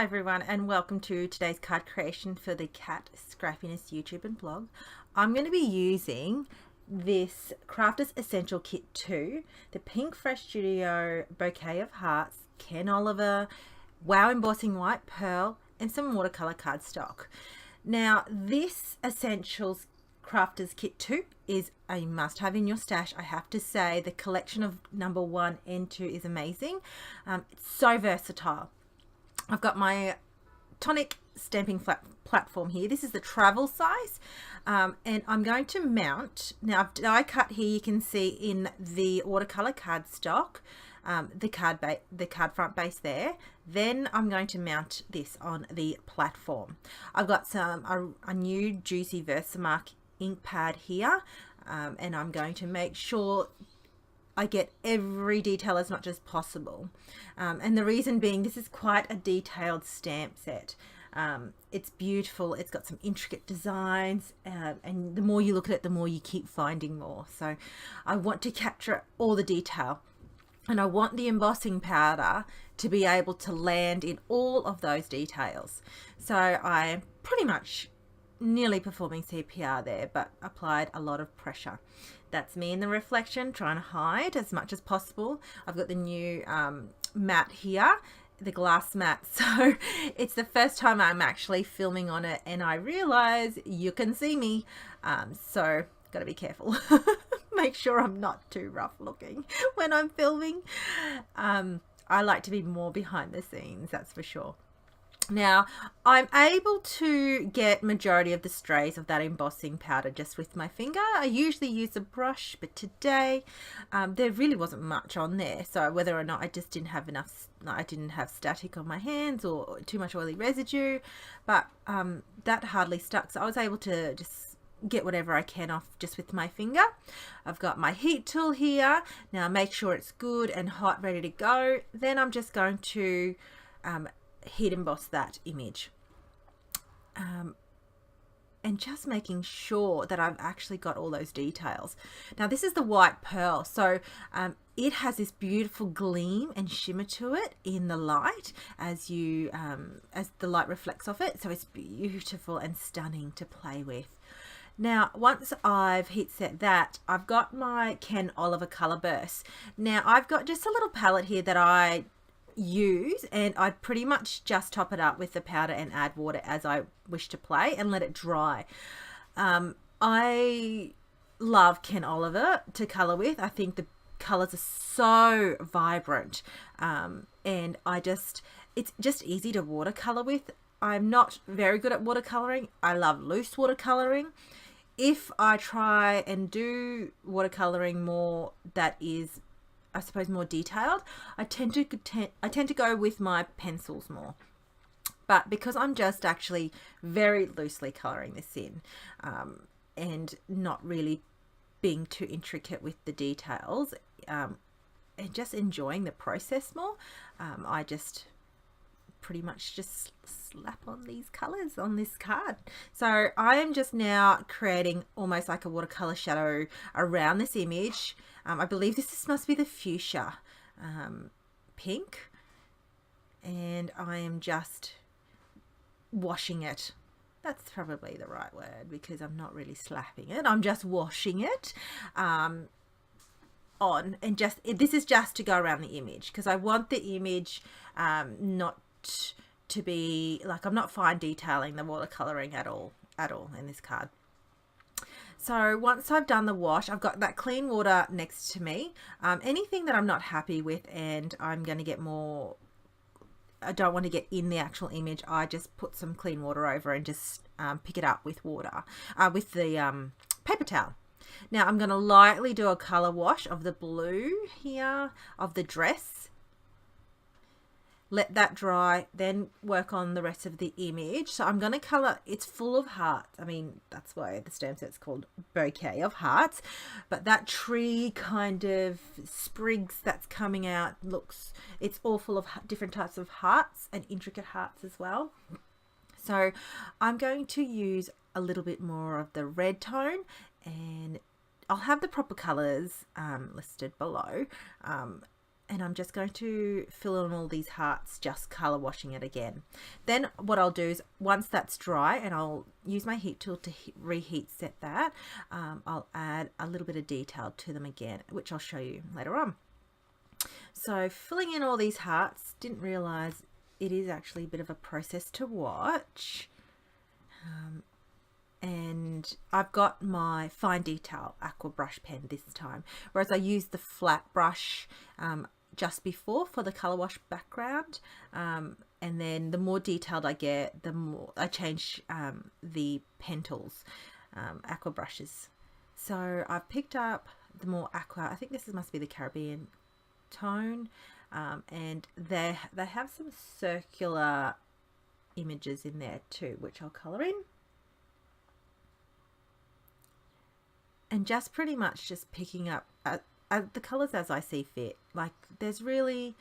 Hi everyone, and welcome to today's card creation for the Cat Scrappiness YouTube and blog. I'm going to be using this Crafters Essential Kit 2, the Pink Fresh Studio Bouquet of Hearts, Ken Oliver, Wow Embossing White Pearl, and some watercolor cardstock. Now this Essentials Crafters Kit 2 is a must-have in your stash. I have to say the collection of number 1 and 2 is amazing. It's so versatile. I've got my tonic stamping platform here. This is the travel size, and I'm going to mount. Now I've die cut here, you can see in the watercolor cardstock, the card front base there. Then I'm going to mount this on the platform. I've got a new Juicy Versamark ink pad here, and I'm going to make sure I get every detail as much as possible, and the reason being, this is quite a detailed stamp set. It's beautiful, it's got some intricate designs, and the more you look at it, the more you keep finding more. So I want to capture all the detail, and I want the embossing powder to be able to land in all of those details. So I pretty much nearly performing CPR there, but applied a lot of pressure. That's me in the reflection, trying to hide as much as possible. I've got the new mat here, the glass mat, so it's the first time I'm actually filming on it, and I realize you can see me, so gotta be careful. Make sure I'm not too rough looking when I'm filming. I like to be more behind the scenes, that's for sure. Now I'm able to get majority of the strays of that embossing powder just with my finger. I usually use a brush, but today there really wasn't much on there, so whether or not I just didn't have enough, I didn't have static on my hands or too much oily residue, but that hardly stuck, so I was able to just get whatever I can off just with my finger. I've got my heat tool here. Now make sure it's good and hot, ready to go. Then I'm just going to heat emboss that image, and just making sure that I've actually got all those details. Now this is the white pearl, so it has this beautiful gleam and shimmer to it in the light as the light reflects off it, so it's beautiful and stunning to play with. Now once I've heat set that, I've got my Ken Oliver color bursts. Now I've got just a little palette here that I use, and I pretty much just top it up with the powder and add water as I wish to play and let it dry. I love Ken Oliver to color with. I think the colors are so vibrant, and it's just easy to watercolor with. I'm not very good at watercoloring. I love loose watercoloring. If I try and do watercoloring more that is, I suppose, more detailed, I tend to go with my pencils more. But because I'm just actually very loosely coloring this in, and not really being too intricate with the details, and just enjoying the process more, I just pretty much just slap on these colors on this card. So I am just now creating almost like a watercolor shadow around this image. I believe this must be the fuchsia pink, and I am just washing it. That's probably the right word, because I'm not really slapping it, I'm just washing it on, and this is just to go around the image, because I want the image not to be like, I'm not fine detailing the watercoloring at all in this card. So once I've done the wash, I've got that clean water next to me. Anything that I'm not happy with and I'm going to get more, I don't want to get in the actual image, I just put some clean water over and just pick it up with water, with the paper towel. Now I'm going to lightly do a color wash of the blue here of the dress. Let that dry, then work on the rest of the image. So I'm going to color, it's full of hearts. I mean, that's why the stamp set's called Bouquet of Hearts. But that tree kind of sprigs that's coming out it's all full of different types of hearts and intricate hearts as well. So I'm going to use a little bit more of the red tone, and I'll have the proper colors listed below. and I'm just going to fill in all these hearts, just color washing it again. Then what I'll do is once that's dry, and I'll use my heat tool to reheat set that, I'll add a little bit of detail to them again, which I'll show you later on. So filling in all these hearts, didn't realize it is actually a bit of a process to watch. And I've got my fine detail aqua brush pen this time, whereas I used the flat brush just before for the color wash background, and then the more detailed I get, the more I change the pen tools, aqua brushes. So I've picked up the more aqua, I think this must be the Caribbean tone, and they have some circular images in there too, which I'll color in. And just pretty much just picking up the colors as I see fit. Like, there's really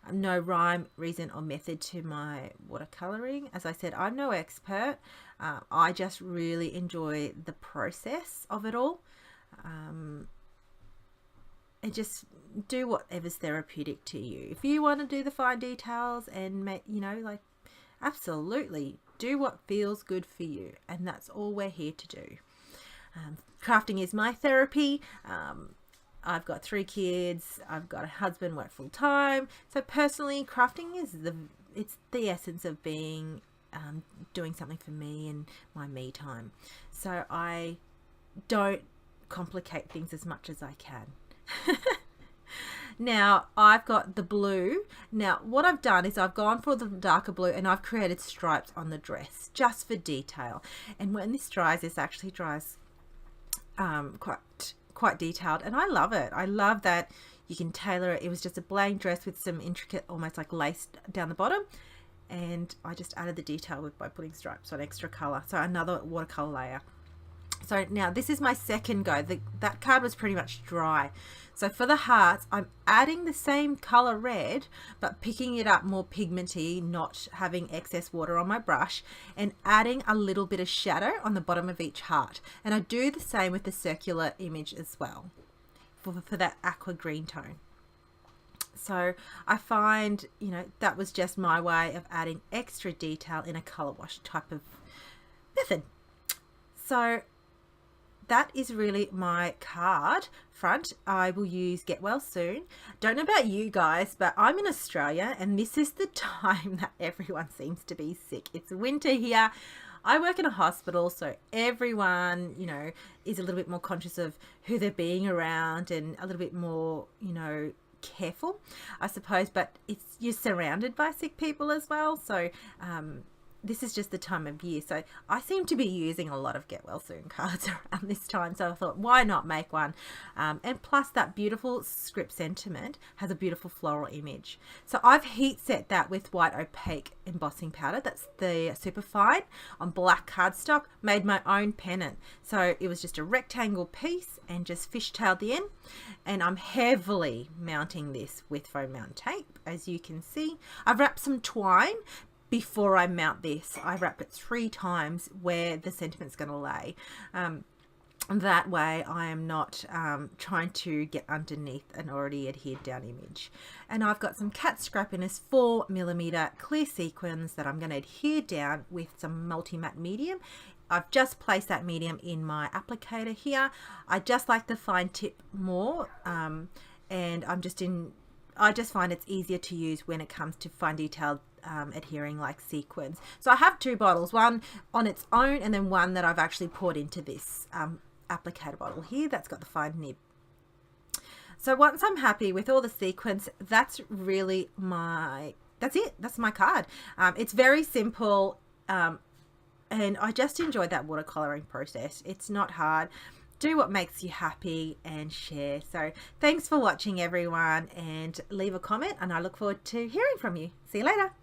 no rhyme, reason or method to my watercoloring. As I said, I'm no expert. I just really enjoy the process of it all. And just do whatever's therapeutic to you. If you want to do the fine details and make, you know, like, absolutely do what feels good for you. And that's all we're here to do. Crafting is my therapy. I've got 3 kids. I've got a husband, work full time. So personally, crafting is the essence of being doing something for me and my me time. So I don't complicate things as much as I can. Now I've got the blue. Now what I've done is I've gone for the darker blue and I've created stripes on the dress just for detail. And when this dries, this actually dries quite detailed, and I love it. I love that you can tailor it. It was just a blank dress with some intricate, almost like lace down the bottom, and I just added the detail by putting stripes on extra color. So another watercolor layer. So now this is my second go. That card was pretty much dry. So for the hearts, I'm adding the same color red, but picking it up more pigmenty, not having excess water on my brush, and adding a little bit of shadow on the bottom of each heart. And I do the same with the circular image as well for that aqua green tone. So I find, you know, that was just my way of adding extra detail in a color wash type of method. So that is really my card front. I will use Get Well Soon. Don't know about you guys, but I'm in Australia and this is the time that everyone seems to be sick. It's winter here. I work in a hospital, so everyone, you know, is a little bit more conscious of who they're being around and a little bit more, you know, careful, I suppose. But you're surrounded by sick people as well. So this is just the time of year. So I seem to be using a lot of Get Well Soon cards around this time. So I thought, why not make one? And plus that beautiful script sentiment has a beautiful floral image. So I've heat set that with white opaque embossing powder. That's the super fine on black cardstock. Made my own pennant. So it was just a rectangle piece and just fishtailed the end. And I'm heavily mounting this with foam mount tape, as you can see. I've wrapped some twine. Before I mount this, I wrap it 3 times where the sentiment's going to lay. That way I am not trying to get underneath an already adhered down image. And I've got some cat Scrappiness 4mm clear sequins that I'm going to adhere down with some multi-matte medium. I've just placed that medium in my applicator here. I just like the fine tip more, and I just find it's easier to use when it comes to fine detailed adhering like sequins. So I have 2 bottles, one on its own and then one that I've actually poured into this applicator bottle here that's got the fine nib. So once I'm happy with all the sequins, that's really that's it. That's my card. It's very simple, and I just enjoyed that watercoloring process. It's not hard. Do what makes you happy and share. So thanks for watching everyone, and leave a comment and I look forward to hearing from you. See you later.